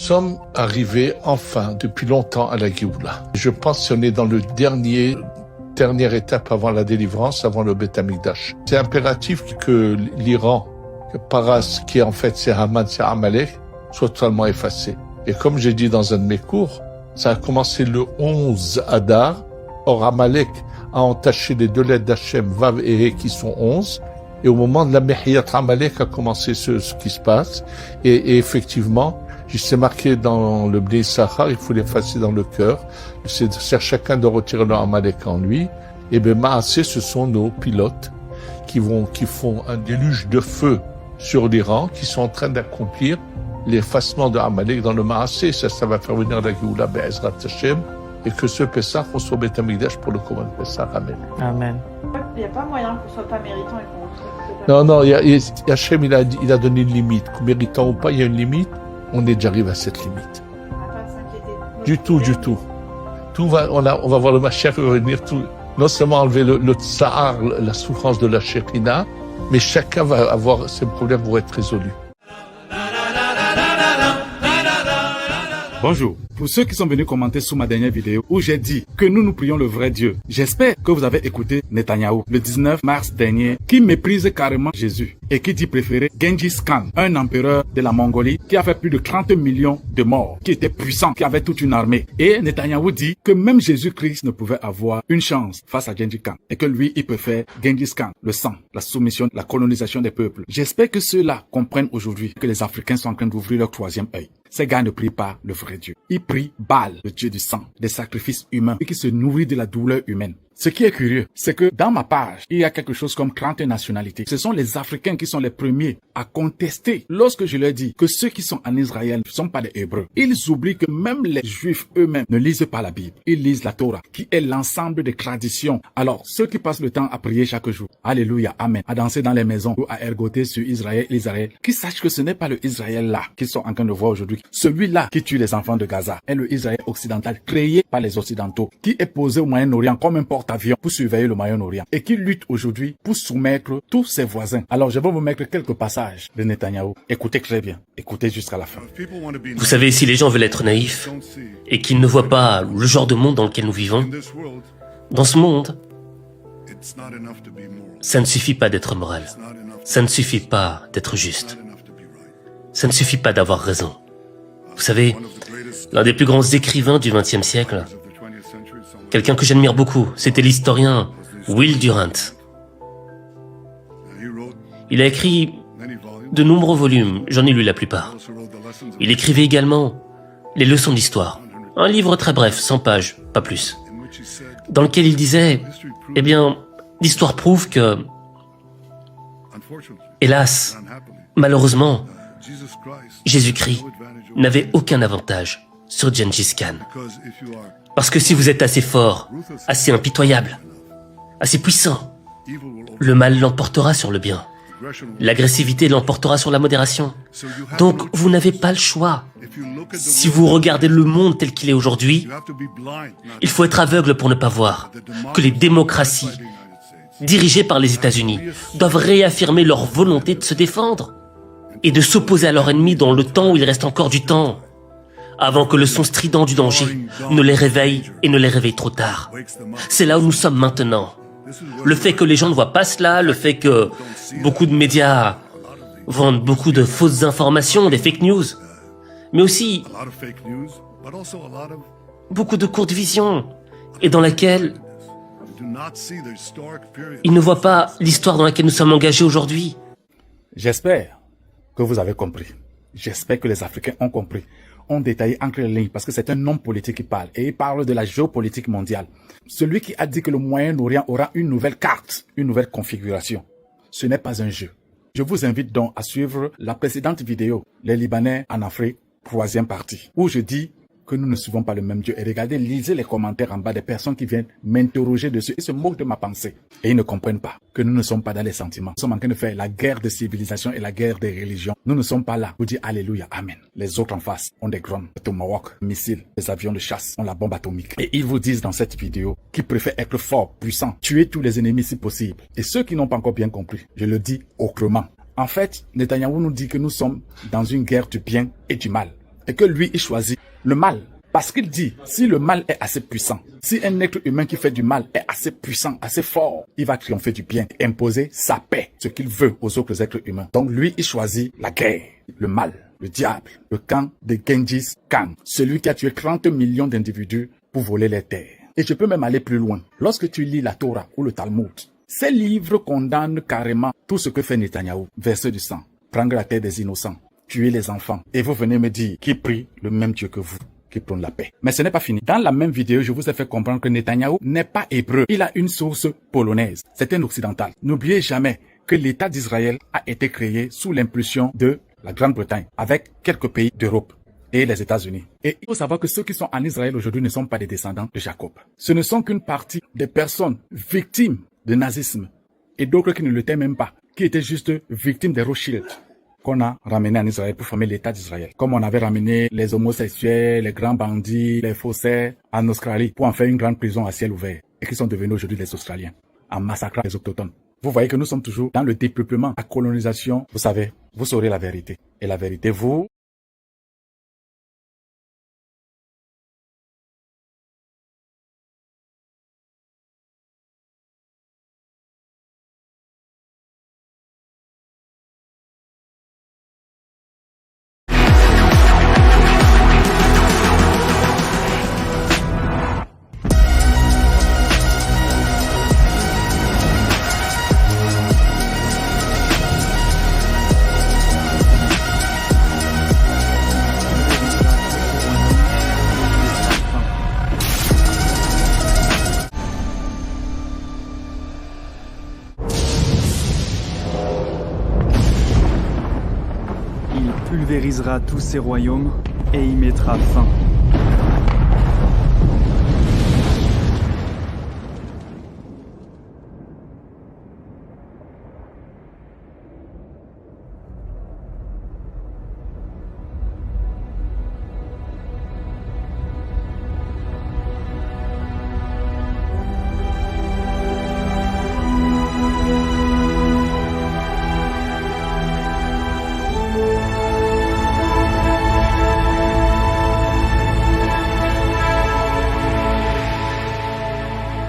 sommes arrivés enfin depuis longtemps à la Géoula. Je pense qu'on est dans le dernière étape avant la délivrance, avant le Beth Amikdash. C'est impératif que l'Iran, que Paras, qui en fait c'est Haman, c'est Amalek, soit totalement effacé. Et comme j'ai dit dans un de mes cours, ça a commencé le 11 Adar. Or Amalek a entaché les deux lettres d'Hachem, Vav et He, qui sont 11. Et au moment de la Mehiyat Amalek a commencé ce qui se passe. Et effectivement, c'est marqué dans le Bnei Issachar, il faut l'effacer dans le cœur. C'est chacun de retirer le Amalek en lui. Et ben Maasé, ce sont nos pilotes qui font un déluge de feu sur l'Iran, qui sont en train d'accomplir l'effacement de Amalek dans le Maasé. Ça va faire venir la Géoula Be'ezrat Hashem. Et que ce Pessah, on soit Beth Amikdash pour le Corban Pessah. Amen. Amen. Il n'y a pas moyen qu'on soit pas méritant et qu'on... Non, Hachem, il a donné une limite. Méritant ou pas, il y a une limite. On est déjà arrivé à cette limite. On n'a pas à s'inquiéter. Du tout. On va voir le Mashiach revenir tout. Non seulement enlever le tsahar, la souffrance de la Shekhina, mais chacun va avoir ses problèmes vont être résolus. Bonjour. Pour ceux qui sont venus commenter sous ma dernière vidéo où j'ai dit que nous prions le vrai Dieu, j'espère que vous avez écouté Netanyahou le 19 mars dernier qui méprise carrément Jésus et qui dit préférer Genghis Khan, un empereur de la Mongolie qui a fait plus de 30 millions de morts, qui était puissant, qui avait toute une armée. Et Netanyahou dit que même Jésus-Christ ne pouvait avoir une chance face à Genghis Khan et que lui, il préfère Genghis Khan, le sang, la soumission, la colonisation des peuples. J'espère que ceux-là comprennent aujourd'hui que les Africains sont en train d'ouvrir leur troisième œil. Ces gars ne prient pas le vrai Dieu. Ils prient Baal, le Dieu du sang, des sacrifices humains et qui se nourrit de la douleur humaine. Ce qui est curieux, c'est que dans ma page, il y a quelque chose comme 30 nationalités. Ce sont les Africains qui sont les premiers à contester lorsque je leur dis que ceux qui sont en Israël ne sont pas des Hébreux. Ils oublient que même les Juifs eux-mêmes ne lisent pas la Bible. Ils lisent la Torah, qui est l'ensemble des traditions. Alors, ceux qui passent le temps à prier chaque jour, Alléluia, Amen, à danser dans les maisons ou à ergoter sur Israël, qui sachent que ce n'est pas le Israël-là qu'ils sont en train de voir aujourd'hui. Celui-là qui tue les enfants de Gaza est le Israël occidental créé par les Occidentaux, qui est posé au Moyen-Orient comme un porte-avions pour surveiller le Moyen-Orient et qui lutte aujourd'hui pour soumettre tous ses voisins. Alors je vais vous mettre quelques passages de Netanyahou. Écoutez très bien, écoutez jusqu'à la fin. Vous savez, si les gens veulent être naïfs et qu'ils ne voient pas le genre de monde dans lequel nous vivons, dans ce monde, ça ne suffit pas d'être moral, ça ne suffit pas d'être juste, ça ne suffit pas d'avoir raison. Vous savez, l'un des plus grands écrivains du XXe siècle, quelqu'un que j'admire beaucoup, c'était l'historien Will Durant. Il a écrit de nombreux volumes, j'en ai lu la plupart. Il écrivait également les leçons d'histoire, un livre très bref, 100 pages, pas plus, dans lequel il disait, eh bien, l'histoire prouve que, hélas, malheureusement, Jésus-Christ n'avait aucun avantage sur Genghis Khan. Parce que si vous êtes assez fort, assez impitoyable, assez puissant, le mal l'emportera sur le bien. L'agressivité l'emportera sur la modération. Donc, vous n'avez pas le choix. Si vous regardez le monde tel qu'il est aujourd'hui, il faut être aveugle pour ne pas voir que les démocraties, dirigées par les États-Unis, doivent réaffirmer leur volonté de se défendre et de s'opposer à leur ennemi dans le temps où il reste encore du temps, avant que le son strident du danger ne les réveille et ne les réveille trop tard. C'est là où nous sommes maintenant. Le fait que les gens ne voient pas cela, le fait que beaucoup de médias vendent beaucoup de fausses informations, des fake news, mais aussi beaucoup de courtes visions, et dans laquelle ils ne voient pas l'histoire dans laquelle nous sommes engagés aujourd'hui. J'espère que vous avez compris. J'espère que les Africains ont compris, ont détaillé entre les lignes, parce que c'est un homme politique qui parle, et il parle de la géopolitique mondiale. Celui qui a dit que le Moyen-Orient aura une nouvelle carte, une nouvelle configuration. Ce n'est pas un jeu. Je vous invite donc à suivre la précédente vidéo, les Libanais en Afrique, 3e partie, où je dis que nous ne suivons pas le même Dieu. Et regardez, lisez les commentaires en bas des personnes qui viennent m'interroger dessus. Ils se moquent de ma pensée. Et ils ne comprennent pas que nous ne sommes pas dans les sentiments. Nous sommes en train de faire la guerre de civilisation et la guerre des religions. Nous ne sommes pas là pour dire Alléluia, Amen. Les autres en face ont des drones, des tomahawks, missiles, des avions de chasse, ont la bombe atomique. Et ils vous disent dans cette vidéo qu'ils préfèrent être forts, puissants, tuer tous les ennemis si possible. Et ceux qui n'ont pas encore bien compris, je le dis autrement. En fait, Netanyahou nous dit que nous sommes dans une guerre du bien et du mal. et que lui, il choisit le mal. Parce qu'il dit, si le mal est assez puissant, si un être humain qui fait du mal est assez puissant, assez fort, il va triompher du bien, imposer sa paix, ce qu'il veut aux autres êtres humains. Donc lui, il choisit la guerre, le mal, le diable, le camp de Gengis Khan, celui qui a tué 30 millions d'individus pour voler les terres. Et je peux même aller plus loin. Lorsque tu lis la Torah ou le Talmud, ces livres condamnent carrément tout ce que fait Netanyahou, verser du sang, prendre la terre des innocents, tuer les enfants. Et vous venez me dire qui prie le même Dieu que vous, qui prône la paix. Mais ce n'est pas fini. Dans la même vidéo, je vous ai fait comprendre que Netanyahou n'est pas hébreu. Il a une source polonaise. C'est un occidental. N'oubliez jamais que l'État d'Israël a été créé sous l'impulsion de la Grande-Bretagne, avec quelques pays d'Europe et les États-Unis. Et il faut savoir que ceux qui sont en Israël aujourd'hui ne sont pas des descendants de Jacob. Ce ne sont qu'une partie des personnes victimes de nazisme et d'autres qui ne l'étaient même pas, qui étaient juste victimes des Rothschild qu'on a ramenés en Israël pour former l'État d'Israël. Comme on avait ramené les homosexuels, les grands bandits, les faussaires en Australie pour en faire une grande prison à ciel ouvert et qui sont devenus aujourd'hui les Australiens en massacrant les autochtones. Vous voyez que nous sommes toujours dans le dépeuplement, la colonisation. Vous savez, vous saurez la vérité. Et la vérité, vous... Il pulvérisera tous ces royaumes et y mettra fin.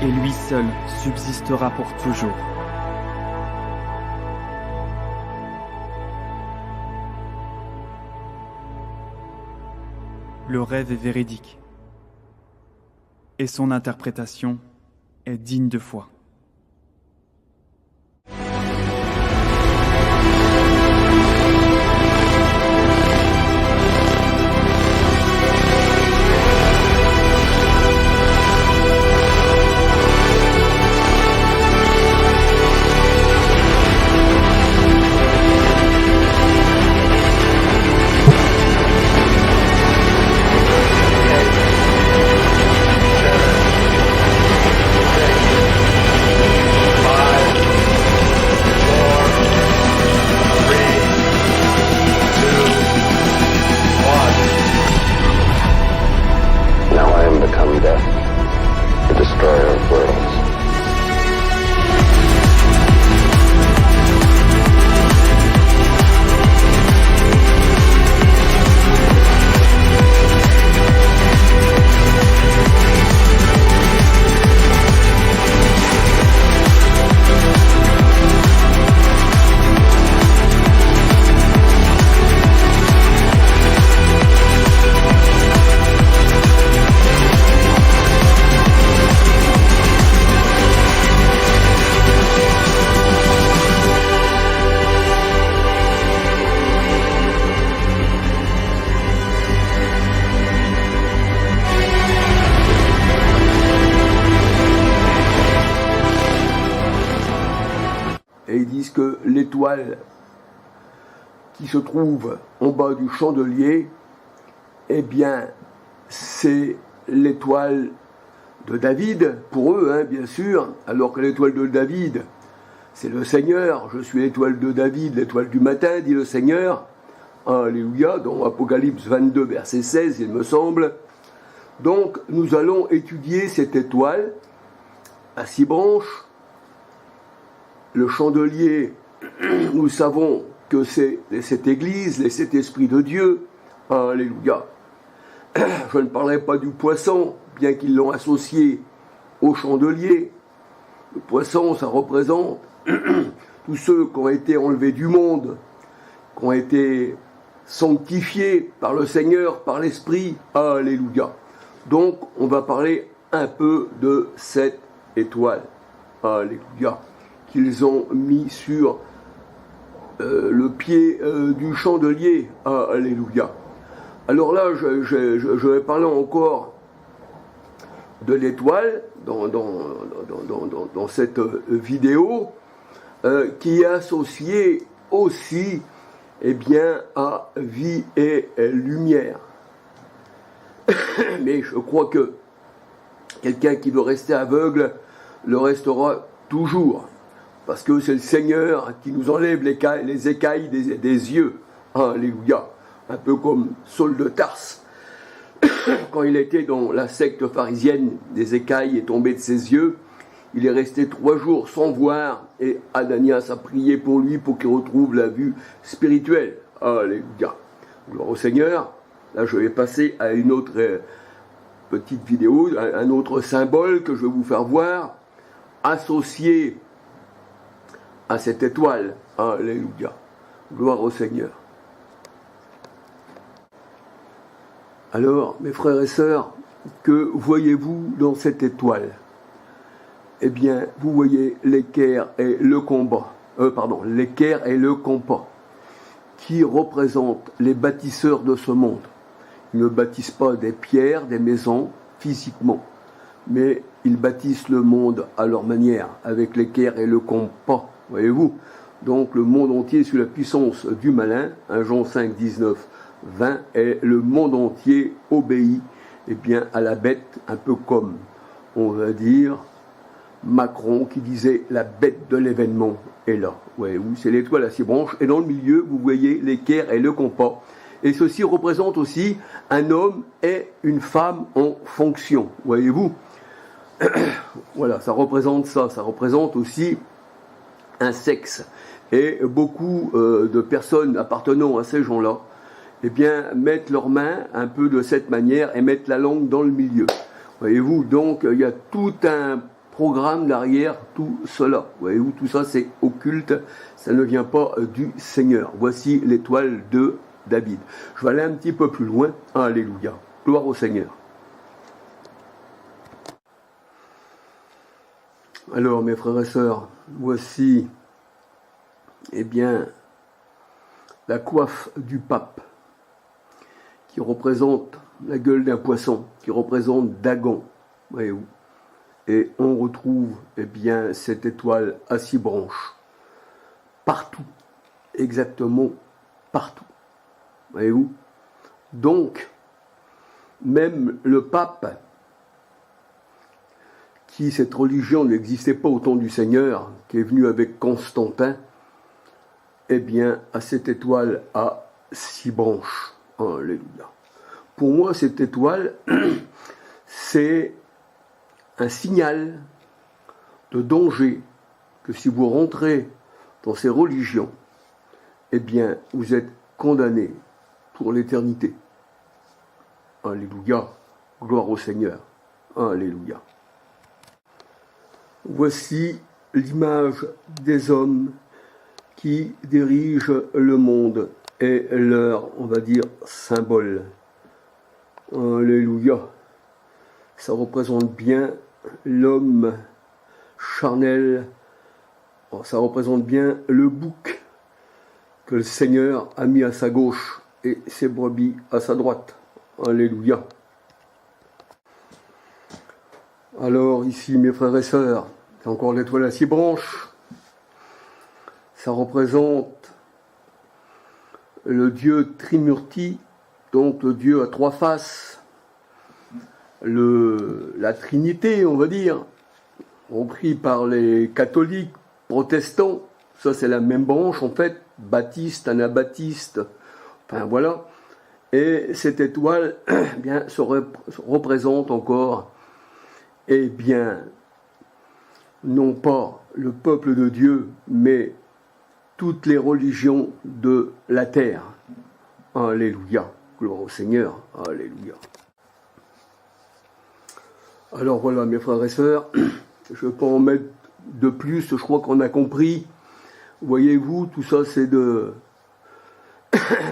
Et lui seul subsistera pour toujours. Le rêve est véridique, et son interprétation est digne de foi. Et ils disent que l'étoile qui se trouve en bas du chandelier, eh bien, c'est l'étoile de David, pour eux, hein, bien sûr, alors que l'étoile de David, c'est le Seigneur. Je suis l'étoile de David, l'étoile du matin, dit le Seigneur. Alléluia, dans Apocalypse 22, verset 16, il me semble. Donc, nous allons étudier cette étoile à 6 branches. Le chandelier, nous savons que c'est cette Église, les 7 esprits de Dieu, Alléluia. Je ne parlerai pas du poisson, bien qu'ils l'ont associé au chandelier. Le poisson, ça représente tous ceux qui ont été enlevés du monde, qui ont été sanctifiés par le Seigneur, par l'Esprit. Alléluia. Donc, on va parler un peu de cette étoile. Alléluia. Qu'ils ont mis sur le pied du chandelier. Alléluia. Alors là, je vais parler encore de l'étoile dans cette vidéo qui est associée aussi à vie et lumière. Mais je crois que quelqu'un qui veut rester aveugle le restera toujours, parce que c'est le Seigneur qui nous enlève les écailles des yeux. Alléluia. Un peu comme Saul de Tarse, quand il était dans la secte pharisienne, des écailles est tombées de ses yeux. Il est resté 3 jours sans voir, et Ananias a prié pour lui pour qu'il retrouve la vue spirituelle. Alléluia. Gloire au Seigneur. Là, je vais passer à une autre petite vidéo, un autre symbole que je vais vous faire voir, associé à cette étoile. Alléluia. Gloire au Seigneur. Alors, mes frères et sœurs, que voyez-vous dans cette étoile? Eh bien, vous voyez l'équerre et le compas. L'équerre et le compas, qui représentent les bâtisseurs de ce monde. Ils ne bâtissent pas des pierres, des maisons, physiquement, mais ils bâtissent le monde à leur manière, avec l'équerre et le compas, voyez-vous. Donc, le monde entier est sous la puissance du malin, 1 Jean 5, 19, 20, et le monde entier obéit à la bête, un peu comme, on va dire, Macron qui disait la bête de l'événement est là. Voyez-vous, c'est l'étoile à 6 branches, et dans le milieu, vous voyez l'équerre et le compas. Et ceci représente aussi un homme et une femme en fonction, voyez-vous. Voilà, ça représente ça, ça représente aussi un sexe. Et beaucoup de personnes appartenant à ces gens-là, mettent leurs mains un peu de cette manière et mettent la langue dans le milieu. Voyez-vous, donc il y a tout un programme derrière tout cela. Voyez-vous, tout ça c'est occulte, ça ne vient pas du Seigneur. Voici l'étoile de David. Je vais aller un petit peu plus loin. Alléluia. Gloire au Seigneur. Alors, mes frères et sœurs, voici, la coiffe du pape, qui représente la gueule d'un poisson, qui représente Dagon, voyez-vous. Et on retrouve, cette étoile à 6 branches, partout, exactement partout, voyez-vous. Donc, même le pape, qui cette religion n'existait pas au temps du Seigneur, qui est venu avec Constantin, à cette étoile à 6 branches. Alléluia. Pour moi, cette étoile, c'est un signal de danger, que si vous rentrez dans ces religions, vous êtes condamné pour l'éternité. Alléluia. Gloire au Seigneur. Alléluia. Voici l'image des hommes qui dirigent le monde et leur, on va dire, symbole. Alléluia. Ça représente bien l'homme charnel. Ça représente bien le bouc que le Seigneur a mis à sa gauche et ses brebis à sa droite. Alléluia. Alors ici, mes frères et sœurs, c'est encore l'étoile à 6 branches. Ça représente le Dieu Trimurti, donc le Dieu à 3 faces, la Trinité, on va dire, repris par les catholiques, protestants. Ça, c'est la même branche, en fait, baptiste, anabaptiste, enfin voilà. Et cette étoile, se représente encore, non pas le peuple de Dieu, mais toutes les religions de la terre. Alléluia. Gloire au Seigneur. Alléluia. Alors voilà, mes frères et sœurs, je peux en mettre de plus, je crois qu'on a compris. Voyez-vous, tout ça c'est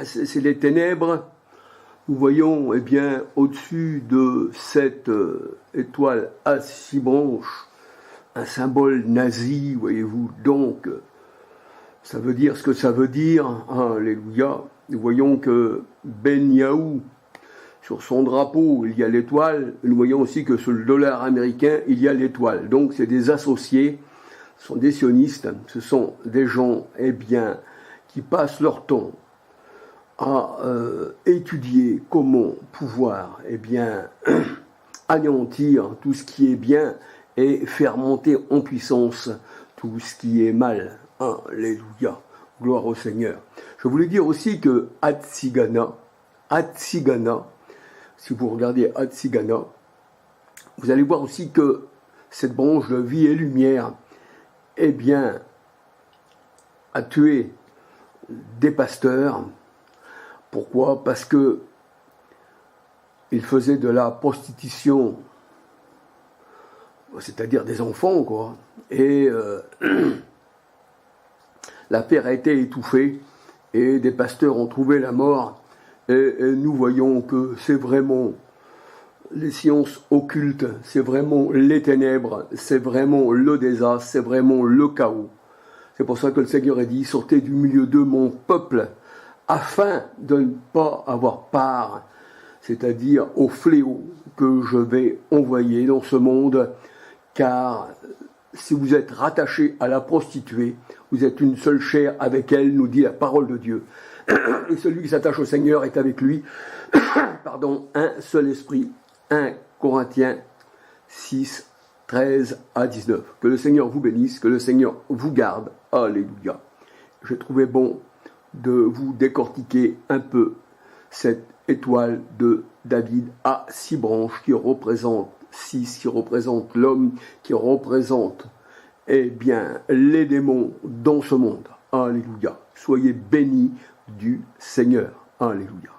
c'est les ténèbres. Nous voyons, eh bien, au-dessus de cette étoile à 6 branches, un symbole nazi, voyez-vous. Donc, ça veut dire ce que ça veut dire. Alléluia. Nous voyons que Ben Yahou, sur son drapeau, il y a l'étoile. Nous voyons aussi que sur le dollar américain, il y a l'étoile. Donc, c'est des associés, ce sont des sionistes, ce sont des gens, eh bien, qui passent leur temps à étudier comment pouvoir, eh bien, anéantir tout ce qui est bien et faire monter en puissance tout ce qui est mal. Alléluia. Gloire au Seigneur. Je voulais dire aussi que Hatsigana, si vous regardez Hatsigana, vous allez voir aussi que cette branche de vie et lumière, eh bien, a tué des pasteurs. Pourquoi? Parce que ils faisaient de la prostitution, c'est-à-dire des enfants, quoi. Et l'affaire a été étouffée et des pasteurs ont trouvé la mort. Et nous voyons que c'est vraiment les sciences occultes, c'est vraiment les ténèbres, c'est vraiment le désastre, c'est vraiment le chaos. C'est pour ça que le Seigneur a dit, sortez du milieu de mon peuple, afin de ne pas avoir part, c'est-à-dire au fléau que je vais envoyer dans ce monde, car si vous êtes rattaché à la prostituée, vous êtes une seule chair avec elle, nous dit la parole de Dieu. Et celui qui s'attache au Seigneur est avec lui, un seul esprit. 1 Corinthiens 6, 13 à 19. Que le Seigneur vous bénisse, que le Seigneur vous garde. Alléluia. J'ai trouvé bon de vous décortiquer un peu cette étoile de David à 6 branches qui représente 6, qui représente l'homme, qui représente, eh bien, les démons dans ce monde. Alléluia. Soyez bénis du Seigneur. Alléluia.